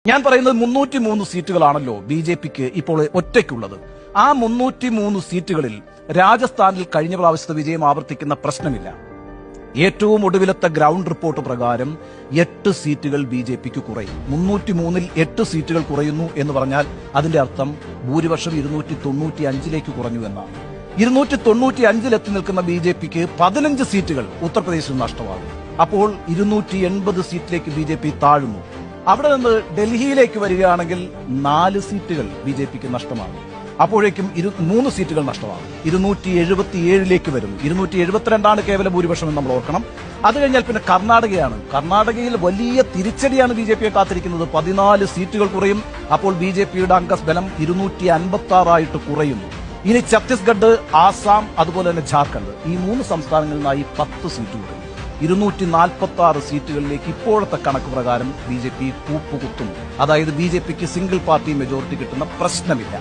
ഞാൻ പറയുന്നത് 303 സീറ്റുകളാണല്ലോ B J പിക്ക് ഇപ്പോൾ ഒറ്റയ്ക്കുള്ളത്. ആ 303 സീറ്റുകളിൽ രാജസ്ഥാനിൽ കഴിഞ്ഞ പ്രാവശ്യത്തെ വിജയം ആവർത്തിക്കുന്ന പ്രശ്നമില്ല. ഏറ്റവും ഒടുവിലത്തെ ഗ്രൗണ്ട് റിപ്പോർട്ട് പ്രകാരം 8 സീറ്റുകൾ ബി ജെ പിക്ക് കുറയും. 303-ൽ 8 സീറ്റുകൾ കുറയുന്നു എന്ന് പറഞ്ഞാൽ അതിന്റെ അർത്ഥം ഭൂരിപക്ഷം 295-ലേക്ക് കുറഞ്ഞു എന്നാണ്. 295-ൽ എത്തി നിൽക്കുന്ന ബി ജെ പിക്ക് 15 സീറ്റുകൾ ഉത്തർപ്രദേശിൽ നഷ്ടമാകും. അപ്പോൾ 280 സീറ്റിലേക്ക് ബി ജെ പി താഴുന്നു. അവിടെ നിന്ന് ഡൽഹിയിലേക്ക് വരികയാണെങ്കിൽ 4 സീറ്റുകൾ ബി ജെ പിക്ക് നഷ്ടമാകും. അപ്പോഴേക്കും 3 സീറ്റുകൾ നഷ്ടമാകും. 277-ലേക്ക് വരുന്നു. 272 കേവല ഭൂരിപക്ഷം എന്ന് നമ്മൾ ഓർക്കണം. അത് കഴിഞ്ഞാൽ പിന്നെ കർണാടകയാണ്. കർണാടകയിൽ വലിയ തിരിച്ചടിയാണ് ബി ജെ പിയെ കാത്തിരിക്കുന്നത്. 14 സീറ്റുകൾ കുറയും. അപ്പോൾ ബി ജെ പിയുടെ അംഗബലം 256 കുറയുന്നു. ഇനി ഛത്തീസ്ഗഡ്, ആസാം, അതുപോലെ തന്നെ ജാർഖണ്ഡ്, ഈ 3 സംസ്ഥാനങ്ങളിൽ നിന്നായി 10 സീറ്റ് കുറയും. 246 സീറ്റുകളിലേക്ക് ഇപ്പോഴത്തെ കണക്ക് പ്രകാരം ബി ജെ പി കൂപ്പുകുത്തും. അതായത് ബി ജെ പിക്ക് സിംഗിൾ പാർട്ടി മെജോറിറ്റി കിട്ടുന്ന പ്രശ്നമില്ല.